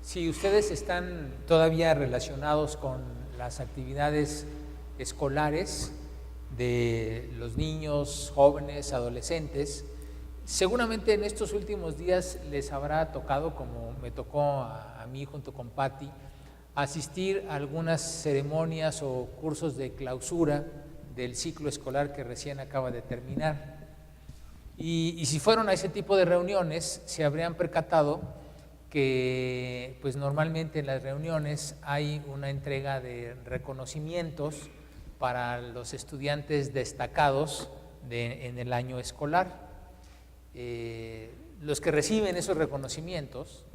Si ustedes están todavía relacionados con las actividades escolares de los niños, jóvenes, adolescentes, seguramente en estos últimos días les habrá tocado, como me tocó a mí junto con Patti, asistir a algunas ceremonias o cursos de clausura del ciclo escolar que recién acaba de terminar. Y si fueron a ese tipo de reuniones, se habrían percatado que pues normalmente en las reuniones hay una entrega de reconocimientos para los estudiantes destacados en el año escolar. Los que reciben esos reconocimientos,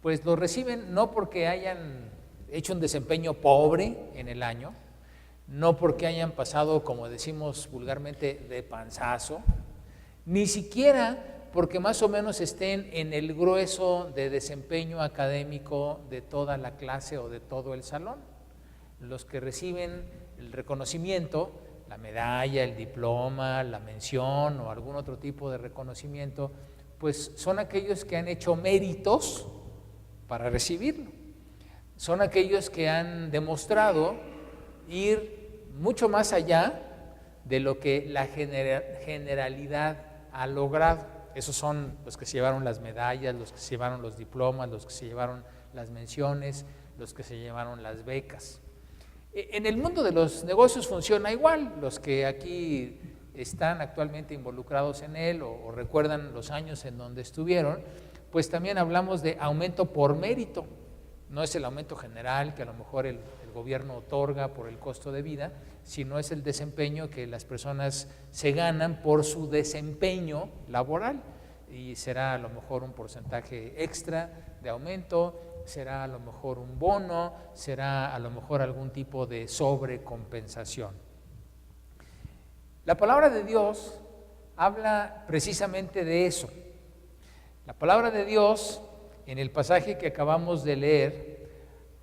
pues los reciben no porque hayan hecho un desempeño pobre en el año, no porque hayan pasado, como decimos vulgarmente, de panzazo, ni siquiera porque más o menos estén en el grueso de desempeño académico de toda la clase o de todo el salón. Los que reciben el reconocimiento, la medalla, el diploma, la mención o algún otro tipo de reconocimiento, pues son aquellos que han hecho méritos para recibirlo. Son aquellos que han demostrado ir mucho más allá de lo que la generalidad ha logrado. Esos son los que se llevaron las medallas, los que se llevaron los diplomas, los que se llevaron las menciones, los que se llevaron las becas. En el mundo de los negocios funciona igual. Los que aquí están actualmente involucrados en él o recuerdan los años en donde estuvieron, pues también hablamos de aumento por mérito. No es el aumento general que a lo mejor el gobierno otorga por el costo de vida, sino es el desempeño que las personas se ganan por su desempeño laboral, y será a lo mejor un porcentaje extra de aumento, será a lo mejor un bono, será a lo mejor algún tipo de sobrecompensación. La palabra de Dios habla precisamente de eso. La palabra de Dios, en el pasaje que acabamos de leer,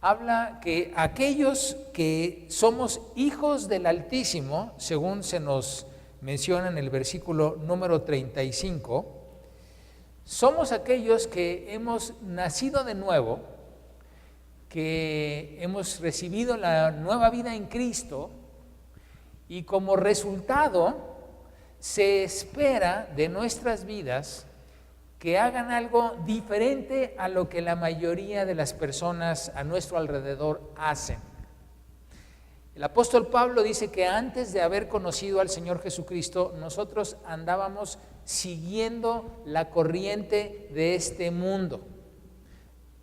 habla que aquellos que somos hijos del Altísimo, según se nos menciona en el versículo número 35, somos aquellos que hemos nacido de nuevo, que hemos recibido la nueva vida en Cristo, y como resultado se espera de nuestras vidas que hagan algo diferente a lo que la mayoría de las personas a nuestro alrededor hacen. El apóstol Pablo dice que antes de haber conocido al Señor Jesucristo, nosotros andábamos siguiendo la corriente de este mundo.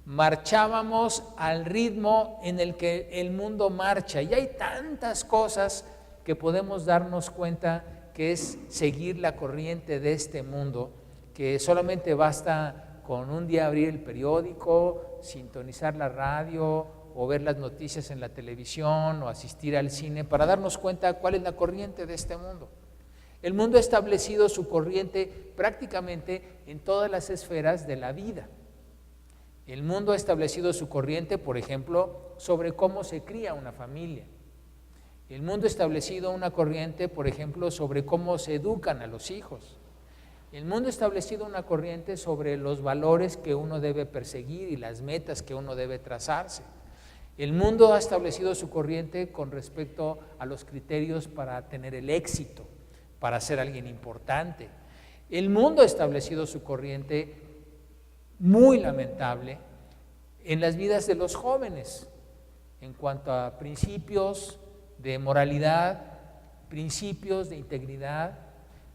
Marchábamos al ritmo en el que el mundo marcha, y hay tantas cosas que podemos darnos cuenta que es seguir la corriente de este mundo, que solamente basta con un día abrir el periódico, sintonizar la radio o ver las noticias en la televisión o asistir al cine para darnos cuenta cuál es la corriente de este mundo. El mundo ha establecido su corriente prácticamente en todas las esferas de la vida. El mundo ha establecido su corriente, por ejemplo, sobre cómo se cría una familia. El mundo ha establecido una corriente, por ejemplo, sobre cómo se educan a los hijos. El mundo ha establecido una corriente sobre los valores que uno debe perseguir y las metas que uno debe trazarse. El mundo ha establecido su corriente con respecto a los criterios para tener el éxito, para ser alguien importante. El mundo ha establecido su corriente, muy lamentable, en las vidas de los jóvenes, en cuanto a principios de moralidad, principios de integridad,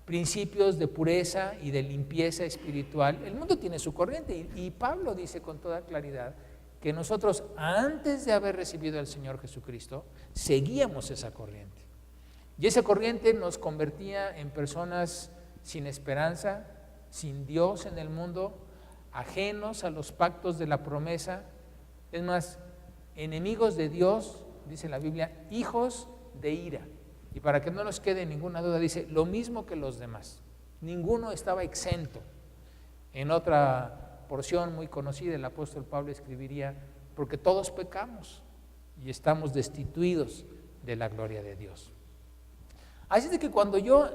principios de pureza y de limpieza espiritual. El mundo tiene su corriente, y Pablo dice con toda claridad que nosotros, antes de haber recibido al Señor Jesucristo, seguíamos esa corriente. Y esa corriente nos convertía en personas sin esperanza, sin Dios en el mundo, ajenos a los pactos de la promesa, es más, enemigos de Dios, dice la Biblia, hijos de ira. Y para que no nos quede ninguna duda, dice, lo mismo que los demás. Ninguno estaba exento. En otra porción muy conocida, el apóstol Pablo escribiría, porque todos pecamos y estamos destituidos de la gloria de Dios. Así es de que cuando yo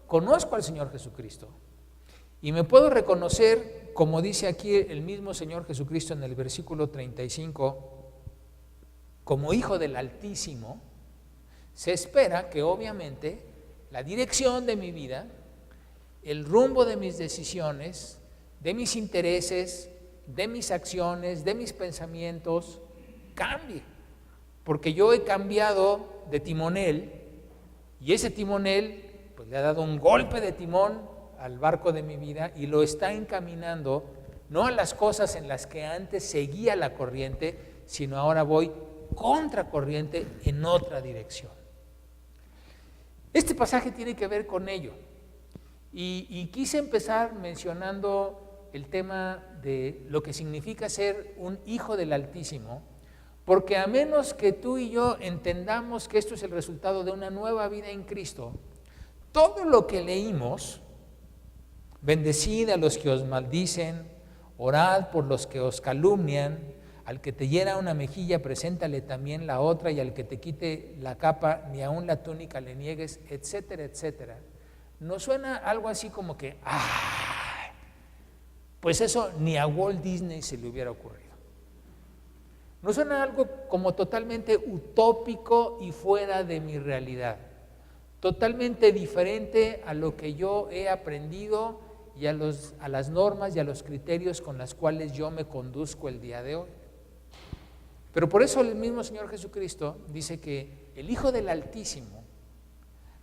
conozco al Señor Jesucristo y me puedo reconocer como dice aquí el mismo Señor Jesucristo en el versículo 35, como hijo del Altísimo, se espera que obviamente la dirección de mi vida, el rumbo de mis decisiones, de mis intereses, de mis acciones, de mis pensamientos, cambie. Porque yo he cambiado de timonel y ese timonel pues le ha dado un golpe de timón al barco de mi vida y lo está encaminando no a las cosas en las que antes seguía la corriente, sino ahora voy contracorriente en otra dirección. Este pasaje tiene que ver con ello y quise empezar mencionando el tema de lo que significa ser un hijo del Altísimo, porque a menos que tú y yo entendamos que esto es el resultado de una nueva vida en Cristo, todo lo que leímos, bendecid a los que os maldicen, orad por los que os calumnian, al que te hiera una mejilla, preséntale también la otra, y al que te quite la capa, ni aun la túnica le niegues, etcétera, etcétera. Nos suena algo así como que, pues eso ni a Walt Disney se le hubiera ocurrido. Nos suena algo como totalmente utópico y fuera de mi realidad, totalmente diferente a lo que yo he aprendido y a las normas y a los criterios con los cuales yo me conduzco el día de hoy. Pero por eso el mismo Señor Jesucristo dice que el Hijo del Altísimo,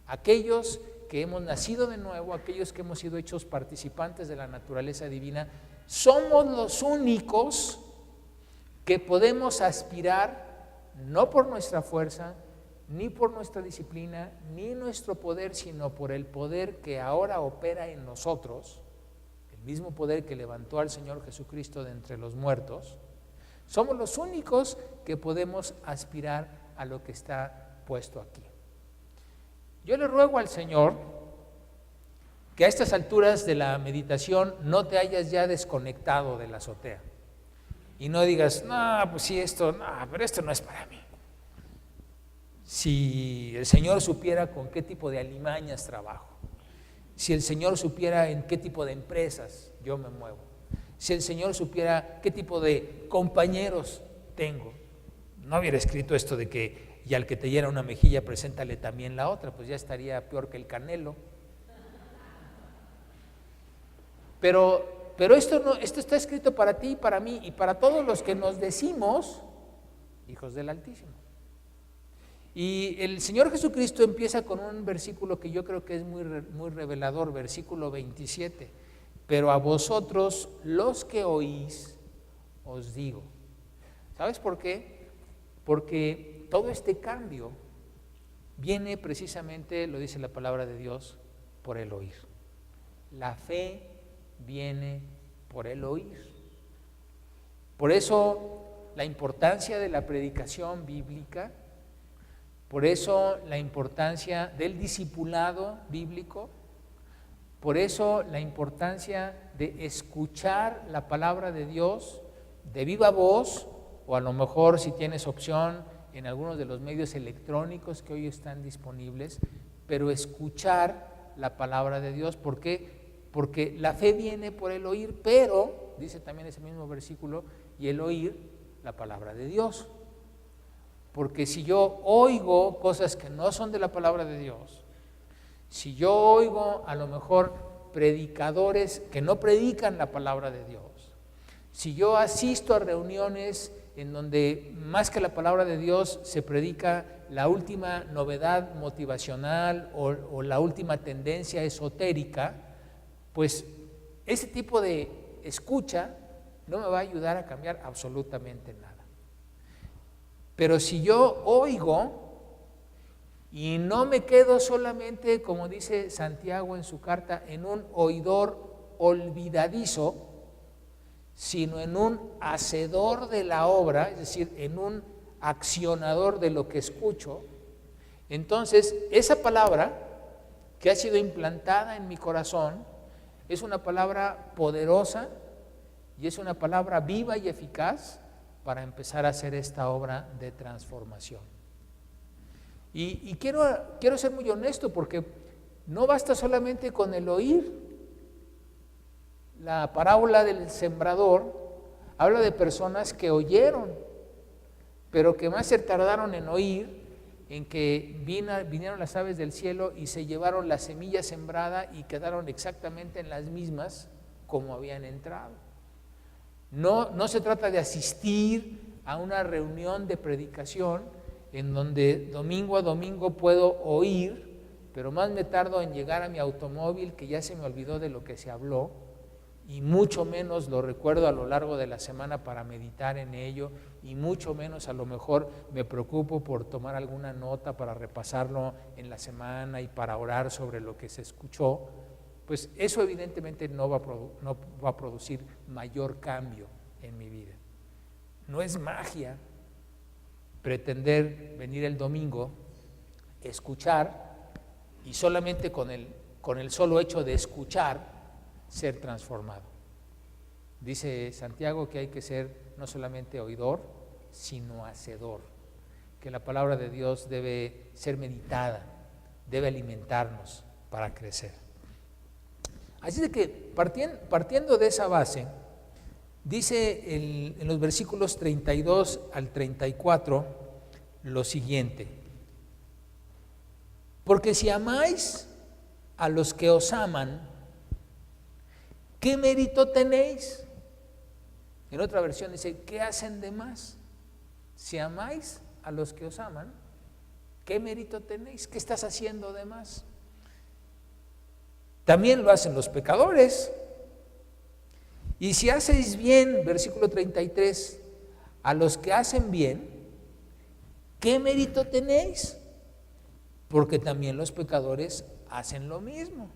aquellos que hemos nacido de nuevo, aquellos que hemos sido hechos participantes de la naturaleza divina, somos los únicos que podemos aspirar, no por nuestra fuerza, ni por nuestra disciplina, ni nuestro poder, sino por el poder que ahora opera en nosotros, el mismo poder que levantó al Señor Jesucristo de entre los muertos. Somos los únicos que podemos aspirar a lo que está puesto aquí. Yo le ruego al Señor que a estas alturas de la meditación no te hayas ya desconectado de la azotea y no digas, no, pues sí, pero esto no es para mí. Si el Señor supiera con qué tipo de alimañas trabajo, si el Señor supiera en qué tipo de empresas yo me muevo, si el Señor supiera qué tipo de compañeros tengo, no hubiera escrito esto de que y al que te hiera una mejilla, preséntale también la otra, pues ya estaría peor que el Canelo. Pero esto está escrito para ti, para mí y para todos los que nos decimos hijos del Altísimo. Y el Señor Jesucristo empieza con un versículo que yo creo que es muy revelador, versículo 27. Pero a vosotros, los que oís, os digo. ¿Sabes por qué? Porque todo este cambio viene precisamente, lo dice la palabra de Dios, por el oír. La fe viene por el oír. Por eso la importancia de la predicación bíblica, por eso la importancia del discipulado bíblico, por eso la importancia de escuchar la palabra de Dios de viva voz, o a lo mejor si tienes opción en algunos de los medios electrónicos que hoy están disponibles, pero escuchar la palabra de Dios. ¿Por qué? Porque la fe viene por el oír, pero, dice también ese mismo versículo, y el oír la palabra de Dios. Porque si yo oigo cosas que no son de la palabra de Dios, si yo oigo a lo mejor predicadores que no predican la palabra de Dios, si yo asisto a reuniones en donde más que la palabra de Dios se predica la última novedad motivacional o la última tendencia esotérica, pues ese tipo de escucha no me va a ayudar a cambiar absolutamente nada. Pero si yo oigo y no me quedo solamente, como dice Santiago en su carta, en un oidor olvidadizo, sino en un hacedor de la obra, es decir, en un accionador de lo que escucho, entonces esa palabra que ha sido implantada en mi corazón es una palabra poderosa y es una palabra viva y eficaz para empezar a hacer esta obra de transformación. Y quiero ser muy honesto, porque no basta solamente con el oír. La parábola del sembrador habla de personas que oyeron, pero que más se tardaron en oír, en que vinieron las aves del cielo y se llevaron la semilla sembrada y quedaron exactamente en las mismas como habían entrado. No se trata de asistir a una reunión de predicación en donde domingo a domingo puedo oír, pero más me tardo en llegar a mi automóvil que ya se me olvidó de lo que se habló y mucho menos lo recuerdo a lo largo de la semana para meditar en ello y mucho menos a lo mejor me preocupo por tomar alguna nota para repasarlo en la semana y para orar sobre lo que se escuchó. Pues eso evidentemente no va a producir mayor cambio en mi vida. No es magia pretender venir el domingo, escuchar y solamente con el solo hecho de escuchar ser transformado. Dice Santiago que hay que ser no solamente oidor, sino hacedor, que la palabra de Dios debe ser meditada, debe alimentarnos para crecer. Así de que partiendo de esa base, dice en los versículos 32 al 34 lo siguiente: porque si amáis a los que os aman, ¿qué mérito tenéis? En otra versión dice, ¿qué hacen de más? Si amáis a los que os aman, ¿qué mérito tenéis? ¿Qué estás haciendo de más? También lo hacen los pecadores. Y si hacéis bien, versículo 33, a los que hacen bien, ¿qué mérito tenéis? Porque también los pecadores hacen lo mismo.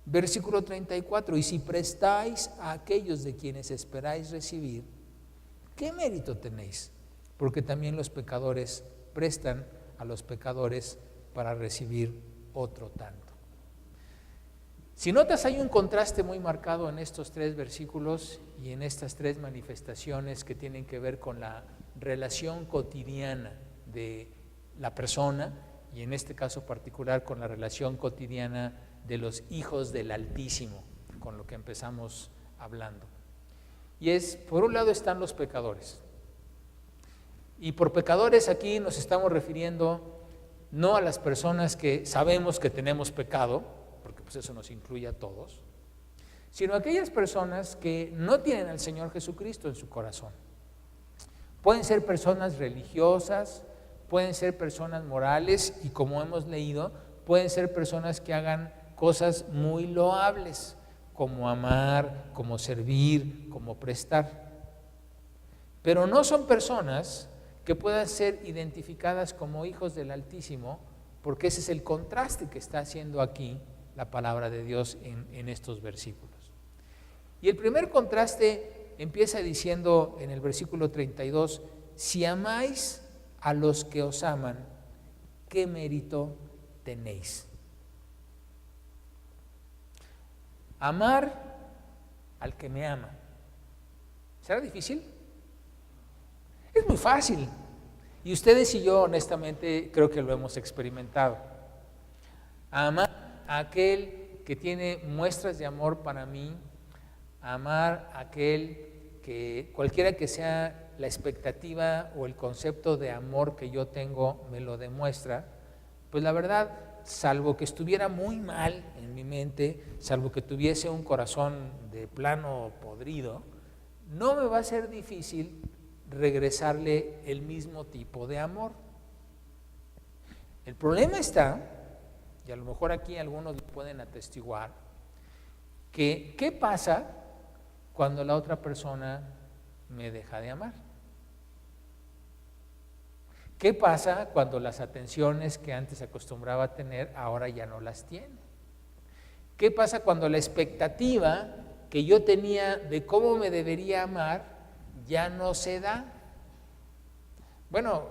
Versículo 34, y si prestáis a aquellos de quienes esperáis recibir, ¿qué mérito tenéis? Porque también los pecadores prestan a los pecadores para recibir otro tanto. Si notas, hay un contraste muy marcado en estos tres versículos y en estas tres manifestaciones que tienen que ver con la relación cotidiana de la persona y en este caso particular con la relación cotidiana de los hijos del Altísimo, con lo que empezamos hablando. Y por un lado están los pecadores. Y por pecadores aquí nos estamos refiriendo no a las personas que sabemos que tenemos pecado, porque pues eso nos incluye a todos, sino a aquellas personas que no tienen al Señor Jesucristo en su corazón. Pueden ser personas religiosas, pueden ser personas morales y como hemos leído, pueden ser personas que hagan cosas muy loables, como amar, como servir, como prestar. Pero no son personas que puedan ser identificadas como hijos del Altísimo, porque ese es el contraste que está haciendo aquí la palabra de Dios en estos versículos. Y el primer contraste empieza diciendo en el versículo 32, si amáis a los que os aman, ¿qué mérito tenéis? Amar al que me ama. ¿Será difícil? Es muy fácil. Y ustedes y yo, honestamente, creo que lo hemos experimentado. Amar a aquel que tiene muestras de amor para mí, amar a aquel que, cualquiera que sea la expectativa o el concepto de amor que yo tengo, me lo demuestra, pues la verdad, salvo que estuviera muy mal en mi mente, salvo que tuviese un corazón de plano podrido, no me va a ser difícil regresarle el mismo tipo de amor. El problema está, y a lo mejor aquí algunos lo pueden atestiguar, que ¿qué pasa cuando la otra persona me deja de amar? ¿Qué pasa cuando las atenciones que antes acostumbraba a tener ahora ya no las tiene? ¿Qué pasa cuando la expectativa que yo tenía de cómo me debería amar ya no se da? Bueno,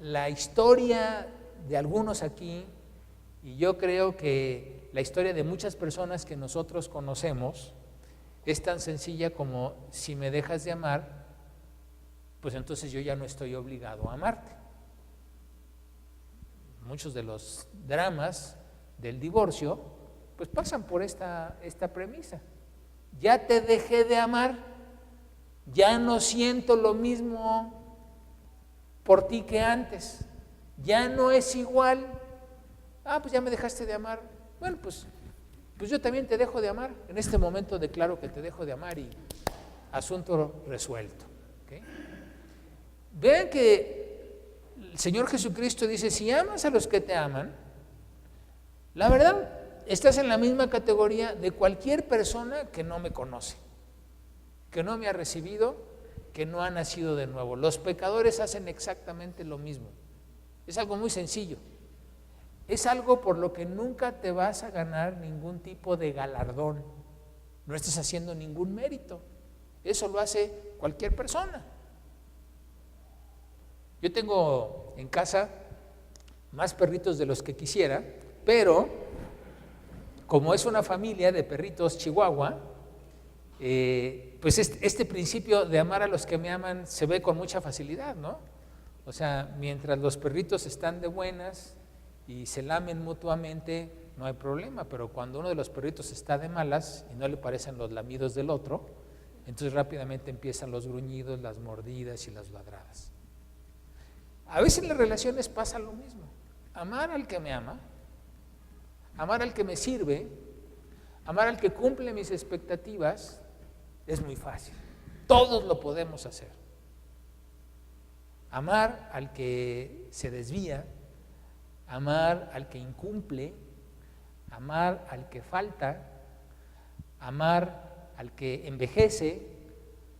la historia de algunos aquí, y yo creo que la historia de muchas personas que nosotros conocemos, es tan sencilla como si me dejas de amar, pues entonces yo ya no estoy obligado a amarte. Muchos de los dramas del divorcio pues pasan por esta premisa. ya te dejé de amar, ya no siento lo mismo por ti que antes, ya no es igual. Pues ya me dejaste de amar. Bueno, pues yo también te dejo de amar. En este momento declaro que te dejo de amar y asunto resuelto. ¿Okay? Vean que el Señor Jesucristo dice, si amas a los que te aman, la verdad, estás en la misma categoría de cualquier persona que no me conoce, que no me ha recibido, que no ha nacido de nuevo. Los pecadores hacen exactamente lo mismo. Es algo muy sencillo. Es algo por lo que nunca te vas a ganar ningún tipo de galardón. No estás haciendo ningún mérito. Eso lo hace cualquier persona. Yo tengo en casa más perritos de los que quisiera, pero como es una familia de perritos chihuahua, pues este principio de amar a los que me aman se ve con mucha facilidad, ¿no? O sea, mientras los perritos están de buenas y se lamen mutuamente, no hay problema, pero cuando uno de los perritos está de malas y no le parecen los lamidos del otro, entonces rápidamente empiezan los gruñidos, las mordidas y las ladradas. A veces en las relaciones pasa lo mismo. Amar al que me ama, amar al que me sirve, amar al que cumple mis expectativas, es muy fácil. Todos lo podemos hacer. Amar al que se desvía, amar al que incumple, amar al que falta, amar al que envejece,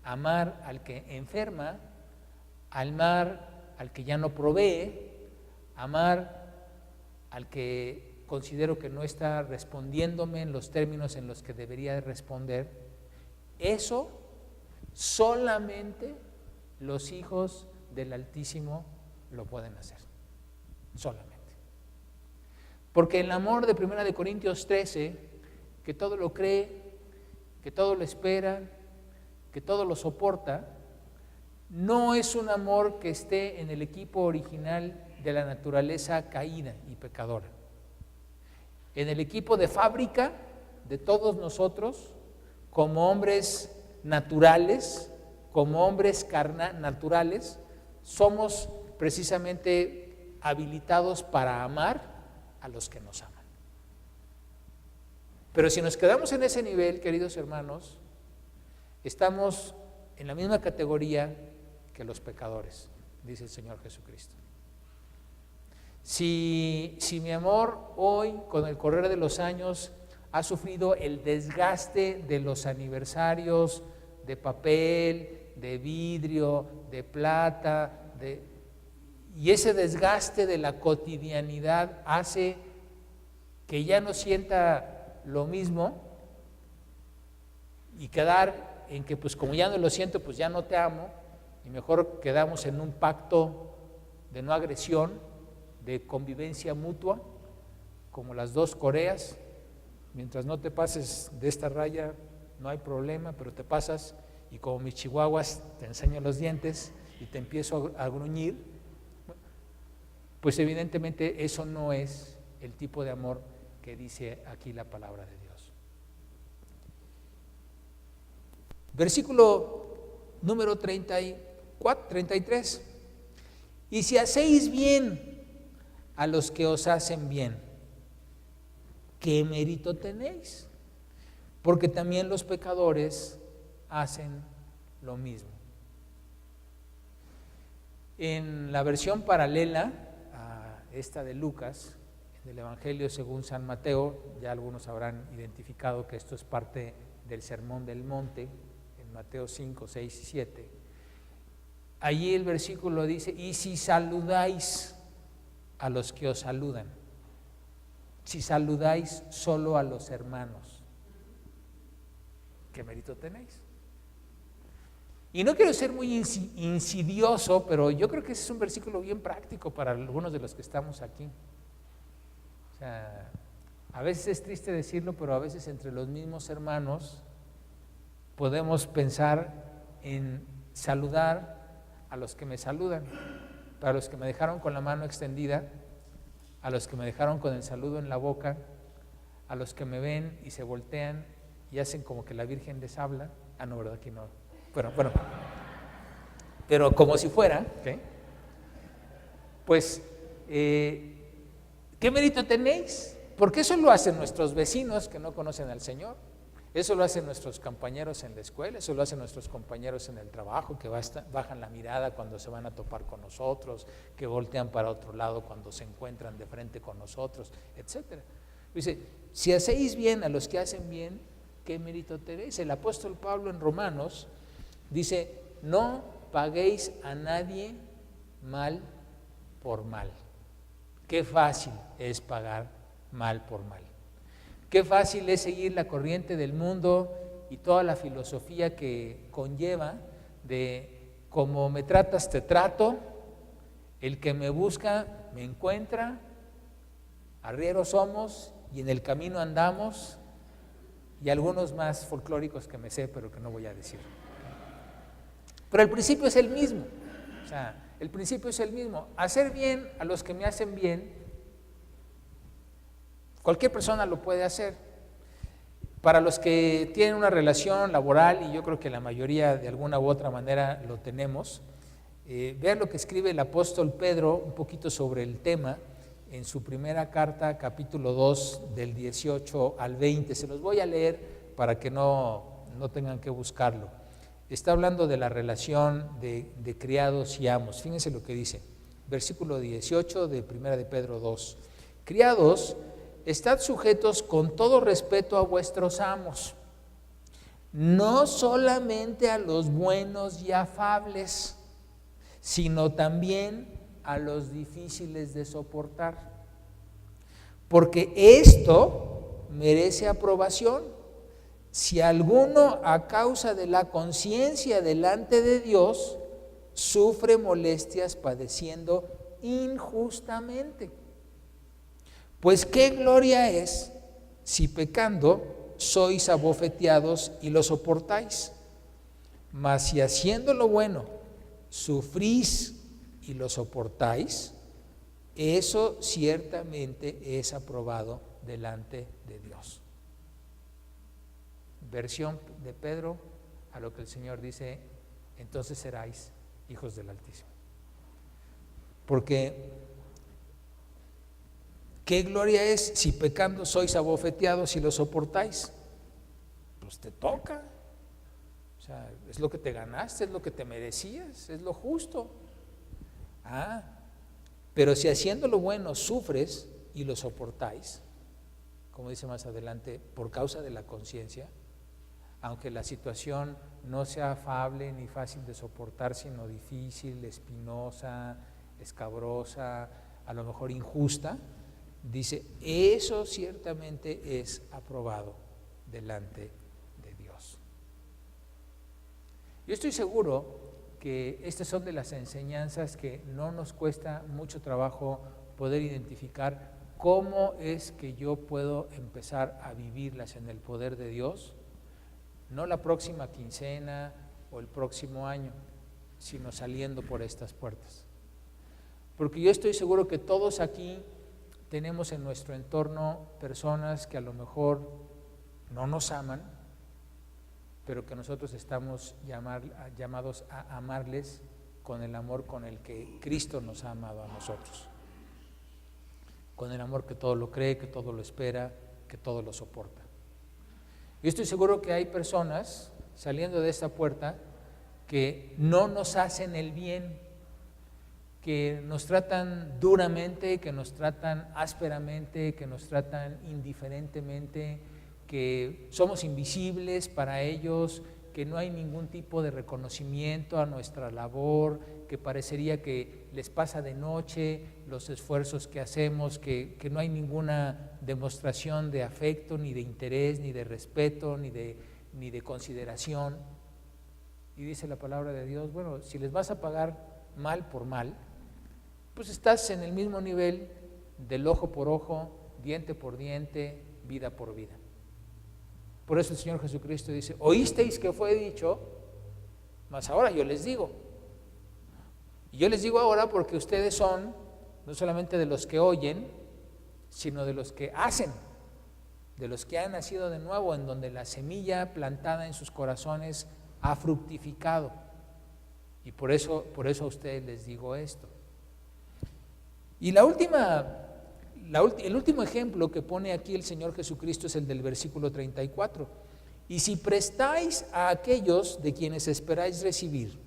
amar al que enferma, amar al que ya no provee, amar al que considero que no está respondiéndome en los términos en los que debería responder. Eso solamente los hijos del Altísimo lo pueden hacer. Solamente. Porque el amor de 1 de Corintios 13, que todo lo cree, que todo lo espera, que todo lo soporta, no es un amor que esté en el equipo original de la naturaleza caída y pecadora. En el equipo de fábrica de todos nosotros, como hombres naturales, como hombres naturales, somos precisamente habilitados para amar a los que nos aman. Pero si nos quedamos en ese nivel, queridos hermanos, estamos en la misma categoría que los pecadores, dice el Señor Jesucristo. Si mi amor hoy, con el correr de los años, ha sufrido el desgaste de los aniversarios de papel, de vidrio, de plata, y ese desgaste de la cotidianidad hace que ya no sienta lo mismo y quedar en que pues como ya no lo siento, pues ya no te amo, y mejor quedamos en un pacto de no agresión, de convivencia mutua, como las dos Coreas. Mientras no te pases de esta raya, no hay problema, pero te pasas y como mis chihuahuas te enseño los dientes y te empiezo a gruñir, pues evidentemente eso no es el tipo de amor que dice aquí la palabra de Dios. Versículo número 33. Y si hacéis bien a los que os hacen bien, ¿qué mérito tenéis? Porque también los pecadores hacen lo mismo. En la versión paralela a esta de Lucas, del Evangelio según San Mateo, ya algunos habrán identificado que esto es parte del Sermón del Monte, en Mateo 5, 6 y 7. Allí el versículo dice, y si saludáis a los que os saludan, si saludáis solo a los hermanos, ¿qué mérito tenéis? Y no quiero ser muy insidioso, pero yo creo que ese es un versículo bien práctico para algunos de los que estamos aquí. O sea, a veces es triste decirlo, pero a veces entre los mismos hermanos podemos pensar en saludar a los que me saludan, para los que me dejaron con la mano extendida, a los que me dejaron con el saludo en la boca, a los que me ven y se voltean y hacen como que la Virgen les habla. Ah, no, ¿verdad? Aquí no. Bueno, pero como si fuera, ¿okay? Pues, ¿qué mérito tenéis? Porque eso lo hacen nuestros vecinos que no conocen al Señor. Eso lo hacen nuestros compañeros en la escuela, eso lo hacen nuestros compañeros en el trabajo, que bajan la mirada cuando se van a topar con nosotros, que voltean para otro lado cuando se encuentran de frente con nosotros, etc. Dice, si hacéis bien a los que hacen bien, ¿qué mérito tenéis? El apóstol Pablo en Romanos dice, no paguéis a nadie mal por mal. Qué fácil es pagar mal por mal. Qué fácil es seguir la corriente del mundo y toda la filosofía que conlleva de como me tratas, te trato, el que me busca, me encuentra, arrieros somos y en el camino andamos, y algunos más folclóricos que me sé, pero que no voy a decir. Pero el principio es el mismo, o sea, el principio es el mismo, hacer bien a los que me hacen bien. Cualquier persona lo puede hacer. Para los que tienen una relación laboral, y yo creo que la mayoría de alguna u otra manera lo tenemos, vean lo que escribe el apóstol Pedro un poquito sobre el tema en su primera carta, capítulo 2, del 18 al 20. Se los voy a leer para que no tengan que buscarlo. Está hablando de la relación de criados y amos. Fíjense lo que dice, versículo 18 de primera de Pedro 2. Criados, estad sujetos con todo respeto a vuestros amos, no solamente a los buenos y afables, sino también a los difíciles de soportar, porque esto merece aprobación. Si alguno a causa de la conciencia delante de Dios sufre molestias padeciendo injustamente. Pues qué gloria es si pecando sois abofeteados y lo soportáis. Mas si haciendo lo bueno sufrís y lo soportáis, eso ciertamente es aprobado delante de Dios. Versión de Pedro a lo que el Señor dice, entonces seráis hijos del Altísimo. Porque ¿qué gloria es si pecando sois abofeteados y lo soportáis? Pues te toca. O sea, es lo que te ganaste, es lo que te merecías, es lo justo. Pero si haciendo lo bueno sufres y lo soportáis, como dice más adelante, por causa de la conciencia, aunque la situación no sea afable ni fácil de soportar, sino difícil, espinosa, escabrosa, a lo mejor injusta, dice, eso ciertamente es aprobado delante de Dios. Yo estoy seguro que estas son de las enseñanzas que no nos cuesta mucho trabajo poder identificar cómo es que yo puedo empezar a vivirlas en el poder de Dios, no la próxima quincena o el próximo año, sino saliendo por estas puertas. Porque yo estoy seguro que todos aquí tenemos en nuestro entorno personas que a lo mejor no nos aman, pero que nosotros estamos llamados a amarles con el amor con el que Cristo nos ha amado a nosotros, con el amor que todo lo cree, que todo lo espera, que todo lo soporta. Yo estoy seguro que hay personas saliendo de esta puerta que no nos hacen el bien, que nos tratan duramente, que nos tratan ásperamente, que nos tratan indiferentemente, que somos invisibles para ellos, que no hay ningún tipo de reconocimiento a nuestra labor, que parecería que les pasa de noche los esfuerzos que hacemos, que no hay ninguna demostración de afecto, ni de interés, ni de respeto, ni de consideración. Y dice la palabra de Dios, bueno, si les vas a pagar mal por mal, pues estás en el mismo nivel del ojo por ojo, diente por diente, vida por vida. Por eso el Señor Jesucristo dice, oísteis que fue dicho, mas ahora yo les digo. Y yo les digo ahora porque ustedes son no solamente de los que oyen, sino de los que hacen. de los que han nacido de nuevo, en donde la semilla plantada en sus corazones ha fructificado. Y por eso a ustedes les digo esto. Y el último ejemplo que pone aquí el Señor Jesucristo es el del versículo 34. Y si prestáis a aquellos de quienes esperáis recibir,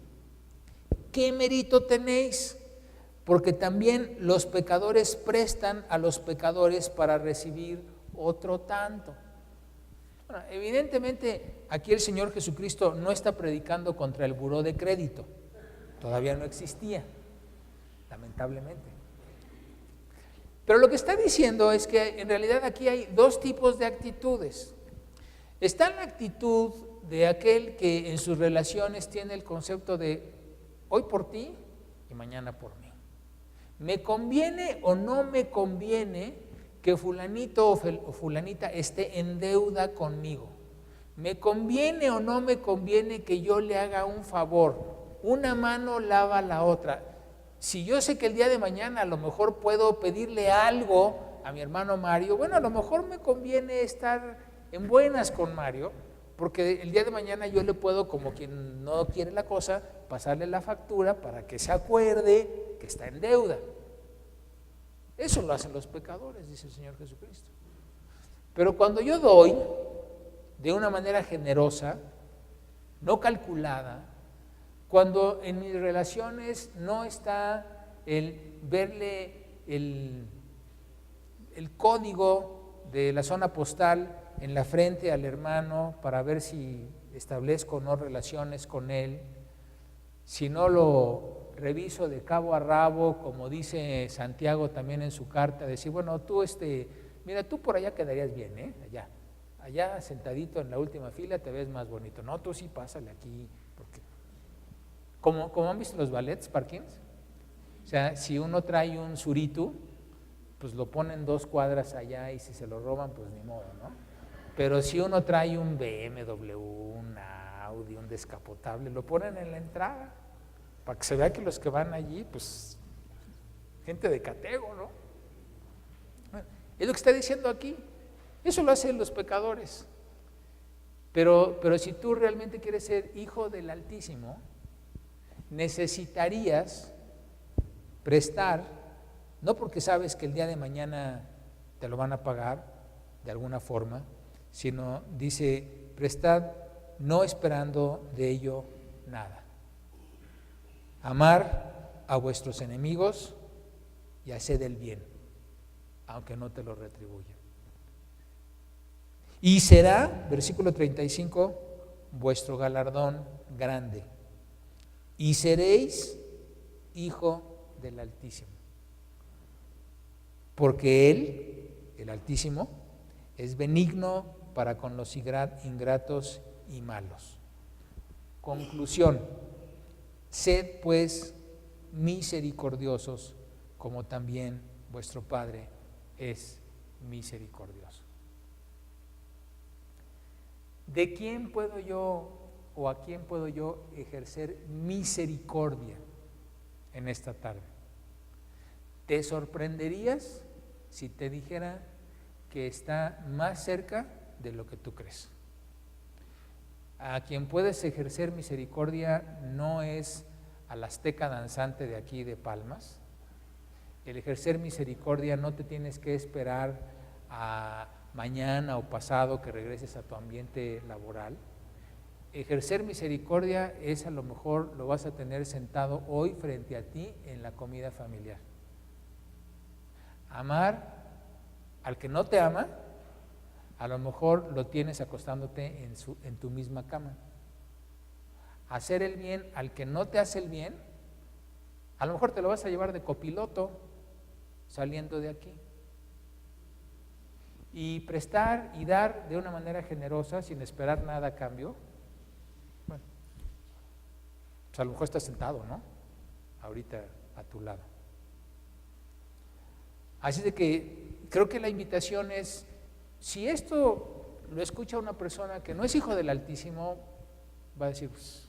¿qué mérito tenéis? Porque también los pecadores prestan a los pecadores para recibir otro tanto. Bueno, evidentemente aquí el Señor Jesucristo no está predicando contra el buró de crédito. Todavía no existía, lamentablemente. Pero lo que está diciendo es que en realidad aquí hay dos tipos de actitudes. Está la actitud de aquel que en sus relaciones tiene el concepto de hoy por ti y mañana por mí. ¿Me conviene o no me conviene que fulanito o fulanita esté en deuda conmigo? ¿Me conviene o no me conviene que yo le haga un favor? Una mano lava la otra. Si yo sé que el día de mañana a lo mejor puedo pedirle algo a mi hermano Mario, bueno, a lo mejor me conviene estar en buenas con Mario, porque el día de mañana yo le puedo, como quien no quiere la cosa, pasarle la factura para que se acuerde que está en deuda. Eso lo hacen los pecadores, dice el Señor Jesucristo. Pero cuando yo doy de una manera generosa, no calculada, cuando en mis relaciones no está el verle el código de la zona postal en la frente al hermano para ver si establezco o no relaciones con él, si no lo reviso de cabo a rabo, como dice Santiago también en su carta, decir, bueno, tú mira, tú por allá quedarías bien, allá sentadito en la última fila te ves más bonito, no, tú sí pásale aquí, porque como han visto los ballets parkings, o sea, si uno trae un suritu, pues lo ponen 2 cuadras allá y si se lo roban, pues ni modo, ¿no? Pero si uno trae un BMW, un Audi, un descapotable, lo ponen en la entrada, para que se vea que los que van allí, pues, gente de catego, ¿no? Es lo que está diciendo aquí. Eso lo hacen los pecadores. Pero si tú realmente quieres ser hijo del Altísimo, necesitarías prestar, no porque sabes que el día de mañana te lo van a pagar de alguna forma, sino dice, prestad no esperando de ello nada. Amar a vuestros enemigos y haced el bien, aunque no te lo retribuyan. Y será, versículo 35, vuestro galardón grande. Y seréis hijo del Altísimo. Porque Él, el Altísimo, es benigno para con los ingratos y malos. Conclusión. Sed pues misericordiosos, como también vuestro Padre es misericordioso. ¿De quién puedo yo o a quién puedo yo ejercer misericordia en esta tarde? ¿Te sorprenderías si te dijera que está más cerca de lo que tú crees? A quien puedes ejercer misericordia no es al azteca danzante de aquí de Palmas. El ejercer misericordia no te tienes que esperar a mañana o pasado que regreses a tu ambiente laboral. Ejercer misericordia es, a lo mejor lo vas a tener sentado hoy frente a ti en la comida familiar. Amar al que no te ama, a lo mejor lo tienes acostándote en tu misma cama. Hacer el bien al que no te hace el bien, a lo mejor te lo vas a llevar de copiloto saliendo de aquí. Y prestar y dar de una manera generosa sin esperar nada a cambio, bueno, pues a lo mejor estás sentado, ¿no? Ahorita a tu lado. Así de que creo que la invitación es, si esto lo escucha una persona que no es hijo del Altísimo, va a decir, pues,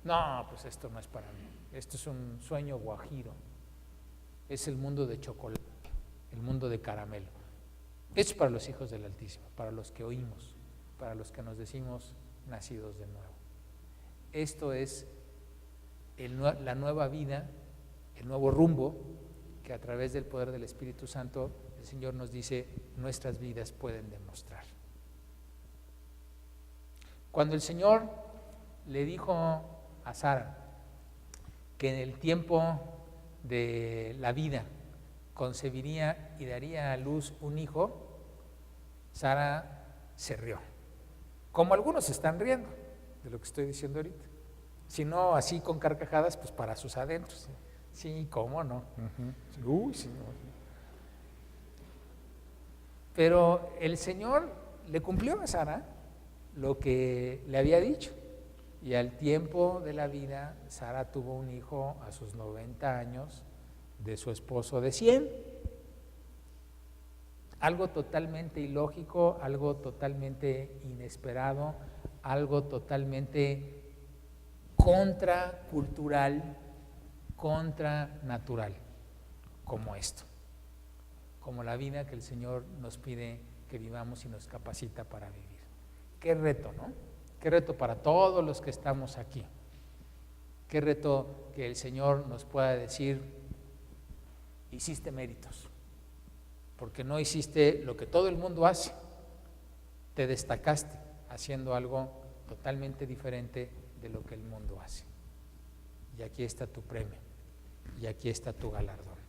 no, pues esto no es para mí, esto es un sueño guajiro, es el mundo de chocolate, el mundo de caramelo. Esto es para los hijos del Altísimo, para los que oímos, para los que nos decimos nacidos de nuevo. Esto es la nueva vida, el nuevo rumbo que a través del poder del Espíritu Santo el Señor nos dice nuestras vidas pueden demostrar. Cuando el Señor le dijo a Sara que en el tiempo de la vida concebiría y daría a luz un hijo, Sara se rió, como algunos se están riendo de lo que estoy diciendo ahorita, si no así con carcajadas, pues para sus adentros. Sí, cómo no. Uy, sí, no. Pero el Señor le cumplió a Sara lo que le había dicho, y al tiempo de la vida Sara tuvo un hijo a sus 90 años de su esposo de 100. Algo totalmente ilógico, algo totalmente inesperado, algo totalmente contracultural, contranatural, como esto, como la vida que el Señor nos pide que vivamos y nos capacita para vivir. Qué reto, ¿no? Qué reto para todos los que estamos aquí. Qué reto que el Señor nos pueda decir, hiciste méritos, porque no hiciste lo que todo el mundo hace, te destacaste haciendo algo totalmente diferente de lo que el mundo hace. Y aquí está tu premio, y aquí está tu galardón.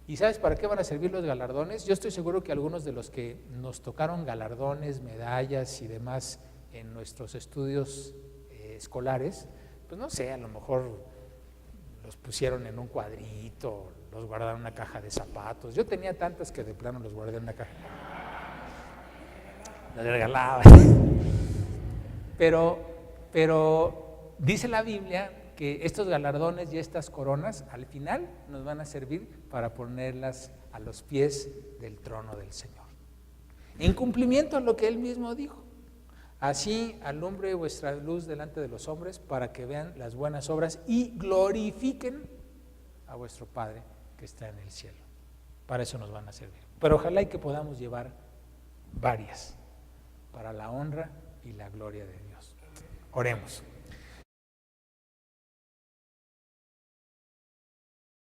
¿Y sabes para qué van a servir los galardones? Yo estoy seguro que algunos de los que nos tocaron galardones, medallas y demás en nuestros estudios escolares, pues no sé, a lo mejor los pusieron en un cuadrito, los guardaron en una caja de zapatos. Yo tenía tantas que de plano los guardé en una caja. Las regalaba. Pero dice la Biblia que estos galardones y estas coronas al final nos van a servir para ponerlas a los pies del trono del Señor, en cumplimiento a lo que Él mismo dijo: así alumbre vuestra luz delante de los hombres, para que vean las buenas obras y glorifiquen a vuestro Padre que está en el cielo. Para eso nos van a servir, pero ojalá y que podamos llevar varias para la honra y la gloria de Dios. Oremos.